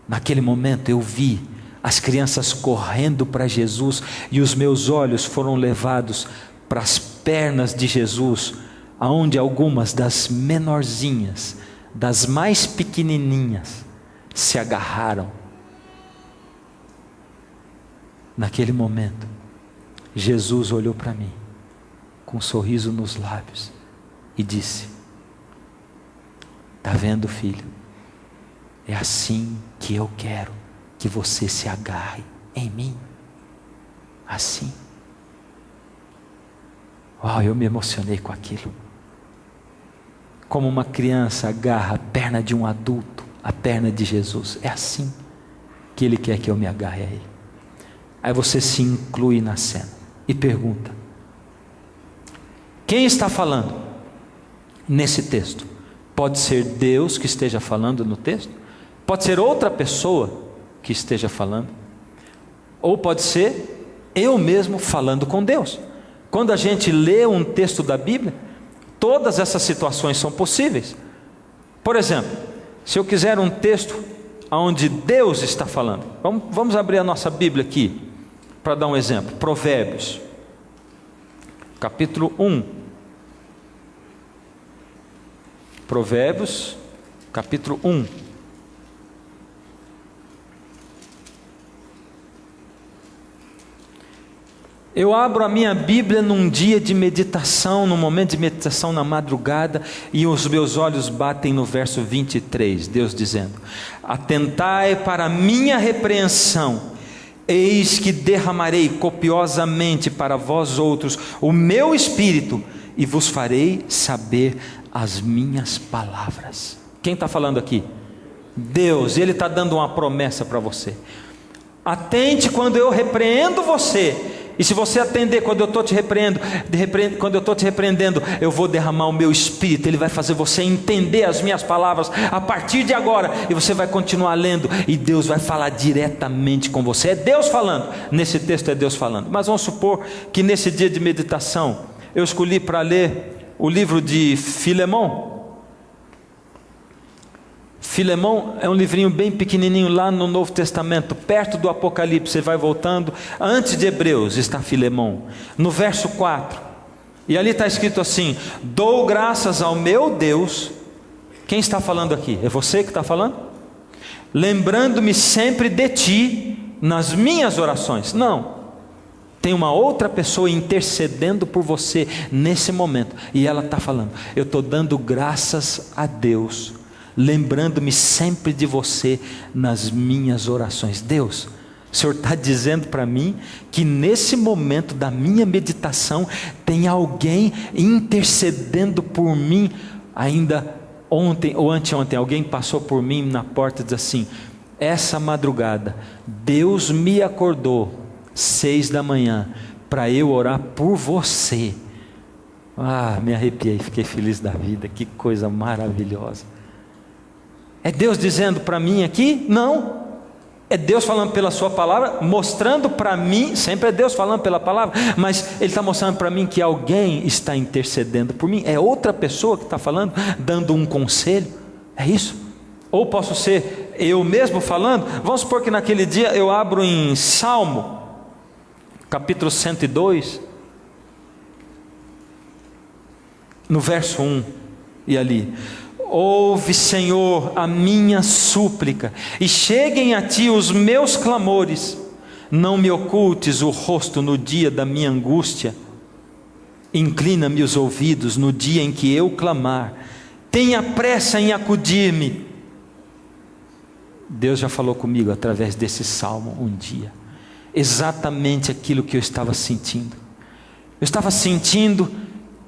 C: Naquele momento eu vi as crianças correndo para Jesus, e os meus olhos foram levados para as pernas de Jesus, aonde algumas das menorzinhas, das mais pequenininhas, se agarraram. Naquele momento, Jesus olhou para mim, com um sorriso nos lábios, e disse: está vendo, filho? É assim que eu quero que você se agarre em mim. Assim. Uau, eu me emocionei com aquilo. Como uma criança agarra a perna de um adulto, a perna de Jesus. É assim que Ele quer que eu me agarre a Ele. Aí você se inclui na cena e pergunta: quem está falando nesse texto? Pode ser Deus que esteja falando no texto, pode ser outra pessoa que esteja falando, ou pode ser eu mesmo falando com Deus. Quando a gente lê um texto da Bíblia, todas essas situações são possíveis. Por exemplo, se eu quiser um texto onde Deus está falando, vamos abrir a nossa Bíblia aqui, para dar um exemplo. Provérbios, capítulo 1. Provérbios, capítulo 1. Eu abro a minha Bíblia num dia de meditação, num momento de meditação na madrugada, e os meus olhos batem no verso 23, Deus dizendo: atentai para a minha repreensão, eis que derramarei copiosamente para vós outros o meu espírito, e vos farei saber as minhas palavras. Quem está falando aqui? Deus. Ele está dando uma promessa para você. Atente quando eu repreendo você. E se você atender quando eu estou te repreendendo, eu vou derramar o meu espírito. Ele vai fazer você entender as minhas palavras a partir de agora. E você vai continuar lendo, e Deus vai falar diretamente com você. É Deus falando. Nesse texto é Deus falando. Mas vamos supor que nesse dia de meditação eu escolhi para ler o livro de Filemão. Filemão é um livrinho bem pequenininho lá no Novo Testamento, perto do Apocalipse. Você vai voltando, antes de Hebreus está Filemão, no verso 4, e ali está escrito assim: dou graças ao meu Deus. Quem está falando aqui? É você que está falando? Lembrando-me sempre de ti nas minhas orações. Não, tem uma outra pessoa intercedendo por você nesse momento, e ela está falando: eu estou dando graças a Deus, lembrando-me sempre de você nas minhas orações. Deus, o Senhor está dizendo para mim que nesse momento da minha meditação tem alguém intercedendo por mim. Ainda ontem ou anteontem alguém passou por mim na porta e disse assim: essa madrugada Deus me acordou 6 da manhã para eu orar por você. Me arrepiei, fiquei feliz da vida, que coisa maravilhosa. É Deus dizendo para mim aqui? Não. É Deus falando pela sua palavra, mostrando para mim, sempre é Deus falando pela palavra, mas Ele está mostrando para mim que alguém está intercedendo por mim. É outra pessoa que está falando, dando um conselho. É isso. Ou posso ser eu mesmo falando. Vamos supor que naquele dia eu abro em Salmo, capítulo 102, no verso 1, e ali: ouve, Senhor, a minha súplica, e cheguem a ti os meus clamores. Não me ocultes o rosto no dia da minha angústia. Inclina-me os ouvidos no dia em que eu clamar. Tenha pressa em acudir-me. Deus já falou comigo através desse salmo um dia, exatamente aquilo que eu estava sentindo. Eu estava sentindo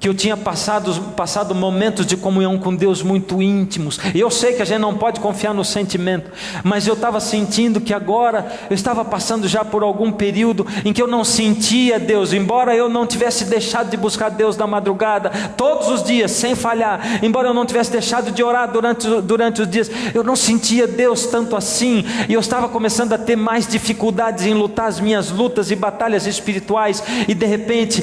C: que eu tinha passado momentos de comunhão com Deus muito íntimos, e eu sei que a gente não pode confiar no sentimento, mas eu estava sentindo que agora eu estava passando já por algum período em que eu não sentia Deus, embora eu não tivesse deixado de buscar Deus na madrugada, todos os dias, sem falhar, embora eu não tivesse deixado de orar durante os dias, eu não sentia Deus tanto assim, e eu estava começando a ter mais dificuldades em lutar as minhas lutas e batalhas espirituais, e de repente,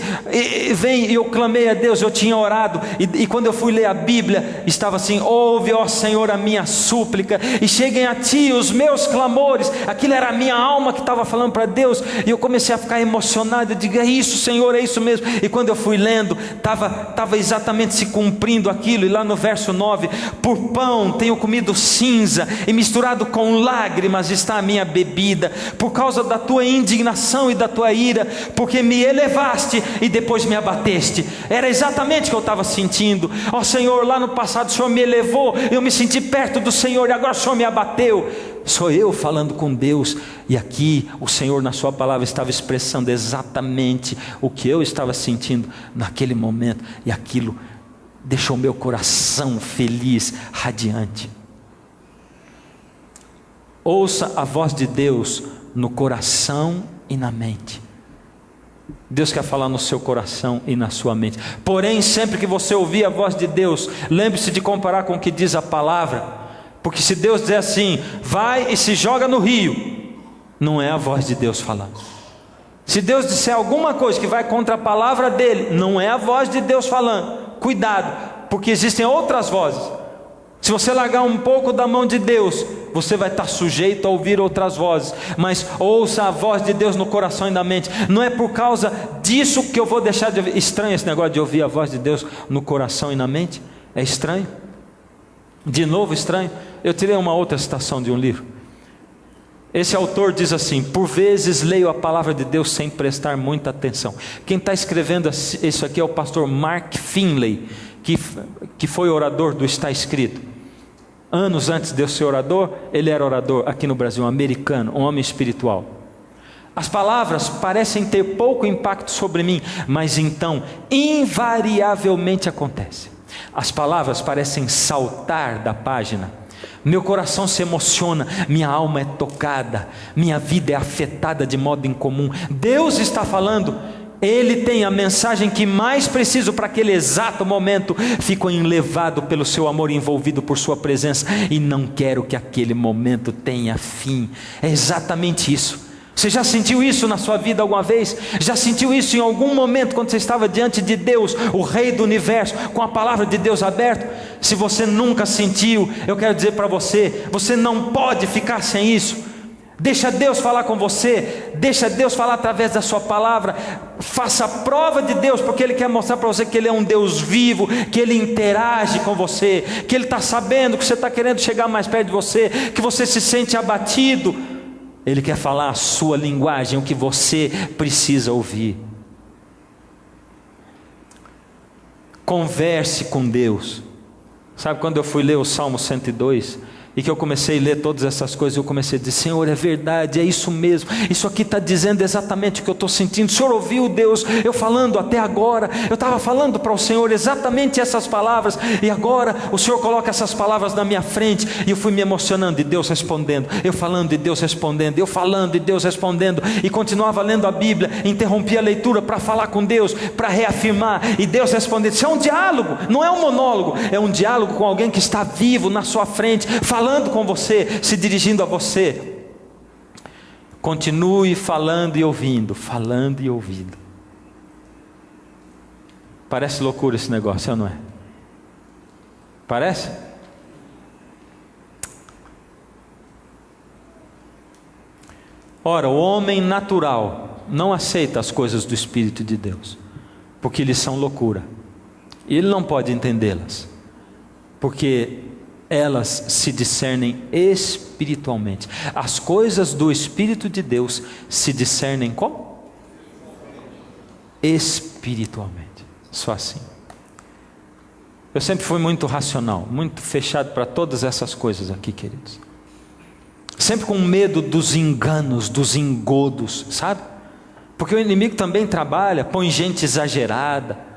C: eu clamei a Deus. Eu tinha orado, e quando eu fui ler a Bíblia, estava assim: ouve, ó Senhor, a minha súplica, e cheguem a ti os meus clamores. Aquilo era a minha alma que estava falando para Deus, e eu comecei a ficar emocionado. Eu digo: é isso, Senhor, é isso mesmo. E quando eu fui lendo, estava exatamente se cumprindo aquilo. E lá no verso 9: por pão tenho comido cinza, e misturado com lágrimas está a minha bebida, por causa da tua indignação e da tua ira, porque me elevaste e depois me abateste. Era exatamente o que eu estava sentindo. Ó Senhor, lá no passado o Senhor me elevou, eu me senti perto do Senhor, e agora o Senhor me abateu. Sou eu falando com Deus, e aqui o Senhor na sua palavra estava expressando exatamente o que eu estava sentindo naquele momento, e aquilo deixou meu coração feliz, radiante. Ouça a voz de Deus no coração e na mente. Deus quer falar no seu coração e na sua mente. Porém, sempre que você ouvir a voz de Deus, lembre-se de comparar com o que diz a palavra. Porque se Deus dizer assim: vai e se joga no rio, não é a voz de Deus falando. Se Deus disser alguma coisa que vai contra a palavra dele, não é a voz de Deus falando. Cuidado, porque existem outras vozes. Se você largar um pouco da mão de Deus, você vai estar sujeito a ouvir outras vozes. Mas ouça a voz de Deus no coração e na mente. Não é por causa disso que eu vou deixar de ouvir. Estranho esse negócio de ouvir a voz de Deus no coração e na mente. É estranho. De novo estranho. Eu tirei uma outra citação de um livro. Esse autor diz assim: por vezes leio a palavra de Deus sem prestar muita atenção. Quem está escrevendo isso aqui é o pastor Mark Finley, que foi orador do Está Escrito. Anos antes de eu ser orador, ele era orador aqui no Brasil, um americano, um homem espiritual. As palavras parecem ter pouco impacto sobre mim, mas então invariavelmente acontece. As palavras parecem saltar da página. Meu coração se emociona, minha alma é tocada, minha vida é afetada de modo incomum. Deus está falando. Ele tem a mensagem que mais preciso para aquele exato momento. Fico enlevado pelo seu amor, envolvido por sua presença, e não quero que aquele momento tenha fim. É exatamente isso. Você já sentiu isso na sua vida alguma vez? Já sentiu isso em algum momento quando você estava diante de Deus, o Rei do Universo, com a palavra de Deus aberta? Se você nunca sentiu, eu quero dizer para você, você não pode ficar sem isso. Deixa Deus falar com você, deixa Deus falar através da sua palavra. Faça a prova de Deus, porque Ele quer mostrar para você que Ele é um Deus vivo, que Ele interage com você, que Ele está sabendo que você está querendo chegar mais perto de você, que você se sente abatido. Ele quer falar a sua linguagem, o que você precisa ouvir. Converse com Deus. Sabe, quando eu fui ler o Salmo 102, e que eu comecei a ler todas essas coisas, eu comecei a dizer: Senhor, é verdade, é isso mesmo, isso aqui está dizendo exatamente o que eu estou sentindo. O Senhor ouviu, Deus, eu falando até agora, eu estava falando para o Senhor exatamente essas palavras, e agora o Senhor coloca essas palavras na minha frente, e eu fui me emocionando, e Deus respondendo, eu falando e Deus respondendo, eu falando e Deus respondendo, e continuava lendo a Bíblia, interrompia a leitura para falar com Deus, para reafirmar, e Deus respondendo. Isso é um diálogo, não é um monólogo, é um diálogo com alguém que está vivo na sua frente, falando com você, se dirigindo a você. Continue falando e ouvindo, falando e ouvindo. Parece loucura esse negócio, não é? Parece? Ora, o homem natural não aceita as coisas do Espírito de Deus, porque lhes são loucura, e ele não pode entendê-las, porque elas se discernem espiritualmente. As coisas do Espírito de Deus se discernem como? Espiritualmente. Só assim. Eu sempre fui muito racional, muito fechado para todas essas coisas aqui, queridos. Sempre com medo dos enganos, dos engodos, sabe? Porque o inimigo também trabalha, põe gente exagerada.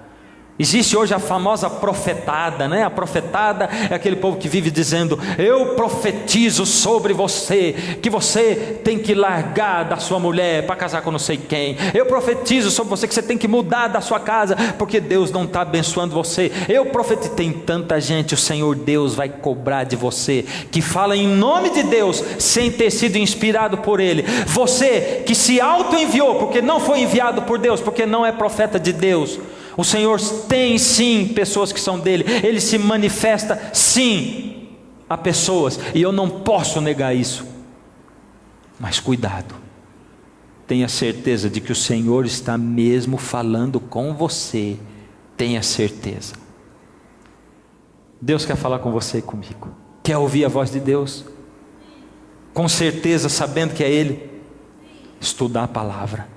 C: Existe hoje a famosa profetada, né? A profetada é aquele povo que vive dizendo: eu profetizo sobre você, que você tem que largar da sua mulher para casar com não sei quem. Eu profetizo sobre você que você tem que mudar da sua casa, porque Deus não está abençoando você. Eu profetizo. Tem tanta gente, o Senhor Deus vai cobrar de você, que fala em nome de Deus, sem ter sido inspirado por Ele. Você que se auto-enviou, porque não foi enviado por Deus, porque não é profeta de Deus. O Senhor tem sim pessoas que são dele, Ele se manifesta sim a pessoas, e eu não posso negar isso. Mas cuidado, tenha certeza de que o Senhor está mesmo falando com você, tenha certeza. Deus quer falar com você e comigo. Quer ouvir a voz de Deus? Com certeza, sabendo que é Ele. Estudar a palavra,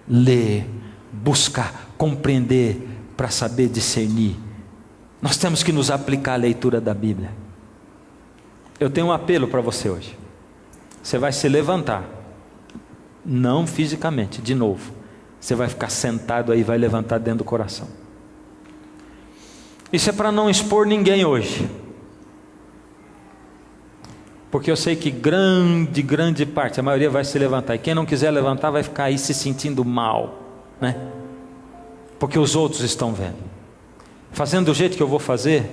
C: ler, buscar, compreender, para saber discernir. Nós temos que nos aplicar à leitura da Bíblia. Eu tenho um apelo para você hoje. Você vai se levantar, não fisicamente, de novo. Você vai ficar sentado aí, vai levantar dentro do coração. Isso é para não expor ninguém hoje, porque eu sei que grande parte, a maioria vai se levantar, e quem não quiser levantar vai ficar aí se sentindo mal, né? Porque os outros estão vendo. Fazendo do jeito que eu vou fazer,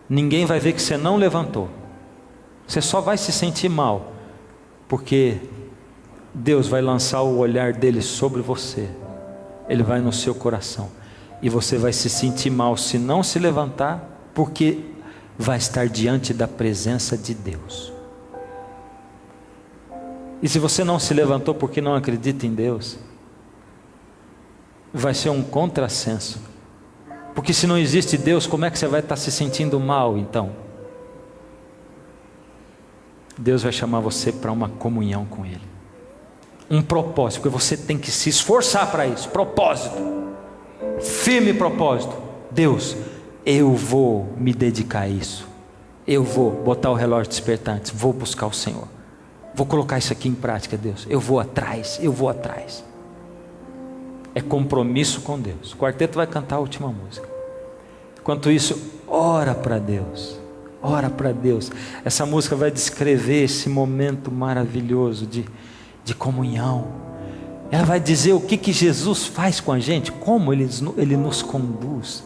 C: ninguém vai ver que você não levantou. Você só vai se sentir mal, porque Deus vai lançar o olhar dele sobre você. Ele vai no seu coração, e você vai se sentir mal se não se levantar, porque vai estar diante da presença de Deus. E se você não se levantou porque não acredita em Deus, vai ser um contrassenso, porque se não existe Deus, como é que você vai estar se sentindo mal então? Deus vai chamar você para uma comunhão com Ele, um propósito, porque você tem que se esforçar para isso. Propósito, firme propósito. Deus, eu vou me dedicar a isso, eu vou botar o relógio despertante, vou buscar o Senhor, vou colocar isso aqui em prática. Deus, eu vou atrás, eu vou atrás. É compromisso com Deus. O quarteto vai cantar a última música. Enquanto isso, ora para Deus, ora para Deus. Essa música vai descrever esse momento maravilhoso de comunhão. Ela vai dizer o que Jesus faz com a gente, como Ele nos conduz.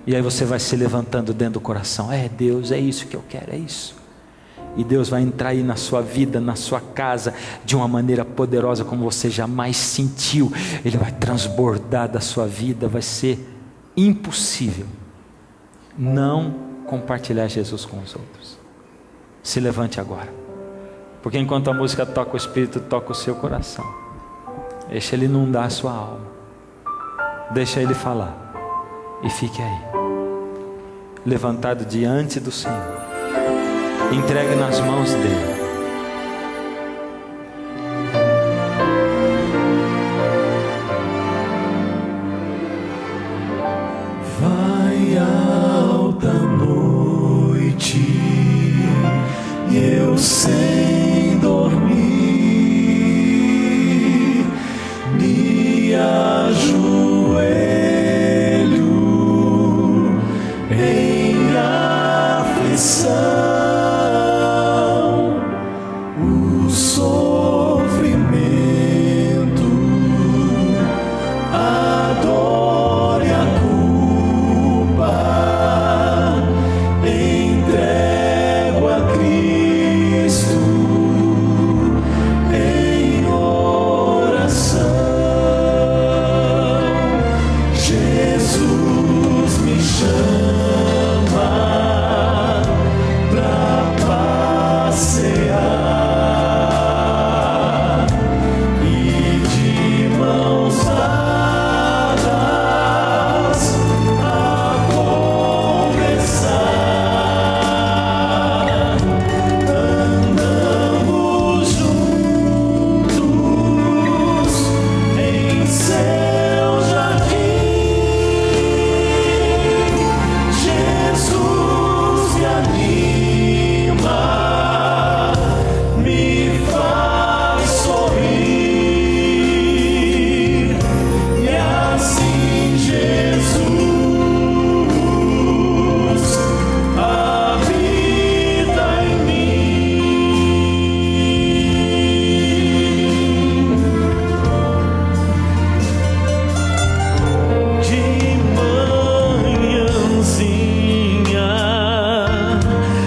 C: E aí você vai se levantando dentro do coração: é Deus, é isso que eu quero, é isso. E Deus vai entrar aí na sua vida, na sua casa, de uma maneira poderosa como você jamais sentiu. Ele vai transbordar da sua vida. Vai ser impossível não compartilhar Jesus com os outros. Se levante agora, porque enquanto a música toca, o Espírito toca o seu coração. Deixa Ele inundar a sua alma, deixa Ele falar, e fique aí, levantado diante do Senhor, entregue nas mãos dele.
B: Vai alta noite, sem dormir, me ajoelho em aflição, o sofrimento, a dor e a culpa, entrego a Cristo em oração. Jesus me chama pra passear e de mãos dadas a conversar. Andamos juntos em seu jardim. Jesus me anima, me faz sorrir, e assim Jesus habita em mim. De manhãzinha,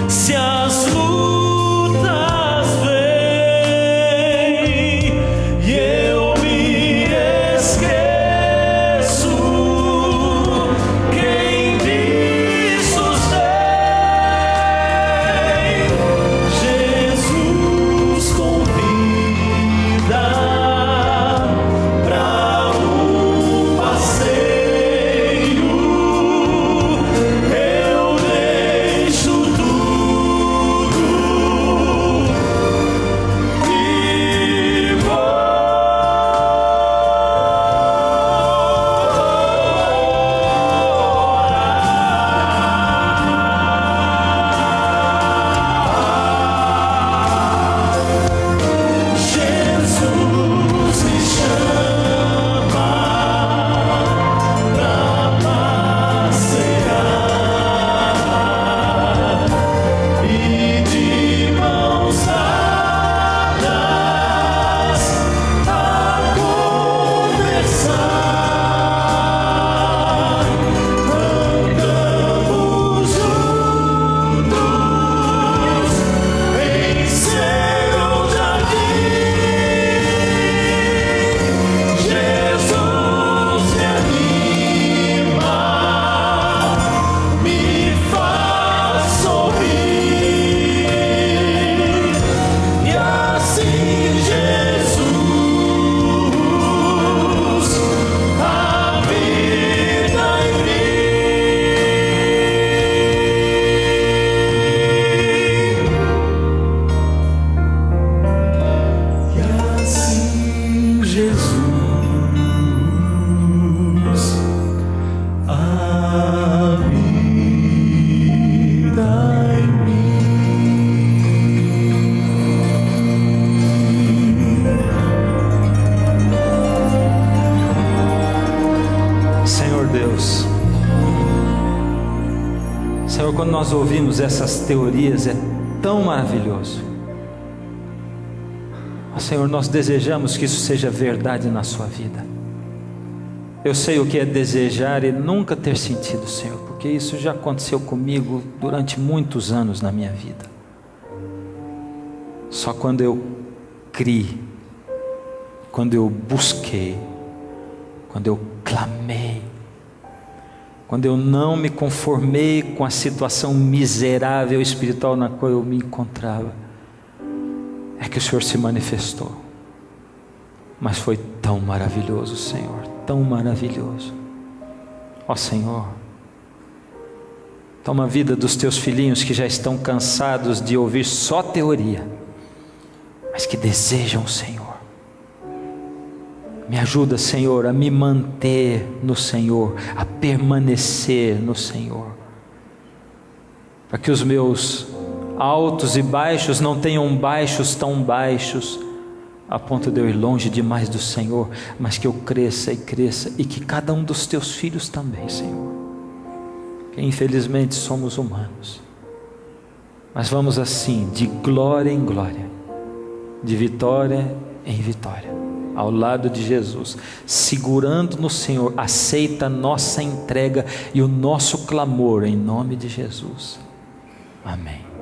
B: se as lutas vêm e eu me esqueço quem me sustém, Jesus convida pra passeio. Eu deixo tudo e vou. Jesus me chama pra passear e de mãos dadas a conversar. Andamos juntos em seu jardim. Jesus me anima, me faz sorrir, e assim Jesus habita em mim. E assim Jesus habita em
C: Senhor Deus, Senhor, quando nós ouvimos essas teorias é tão maravilhoso. Ó Senhor, nós desejamos que isso seja verdade na sua vida. Eu sei o que é desejar e nunca ter sentido, Senhor, porque isso já aconteceu comigo durante muitos anos na minha vida. Só quando eu criei, quando eu busquei, quando eu clamei, quando eu não me conformei com a situação miserável espiritual na qual eu me encontrava, é que o Senhor se manifestou. Mas foi tão maravilhoso, Senhor, tão maravilhoso. Ó Senhor, toma a vida dos teus filhinhos que já estão cansados de ouvir só teoria, mas que desejam o Senhor. Me ajuda, Senhor, a me manter no Senhor, a permanecer no Senhor, para que os meus altos e baixos não tenham baixos tão baixos, a ponto de eu ir longe demais do Senhor, mas que eu cresça e cresça, e que cada um dos teus filhos também, Senhor. Que infelizmente somos humanos, mas vamos assim, de glória em glória, de vitória em vitória, ao lado de Jesus, segurando no Senhor. Aceita a nossa entrega e o nosso clamor em nome de Jesus. Amém.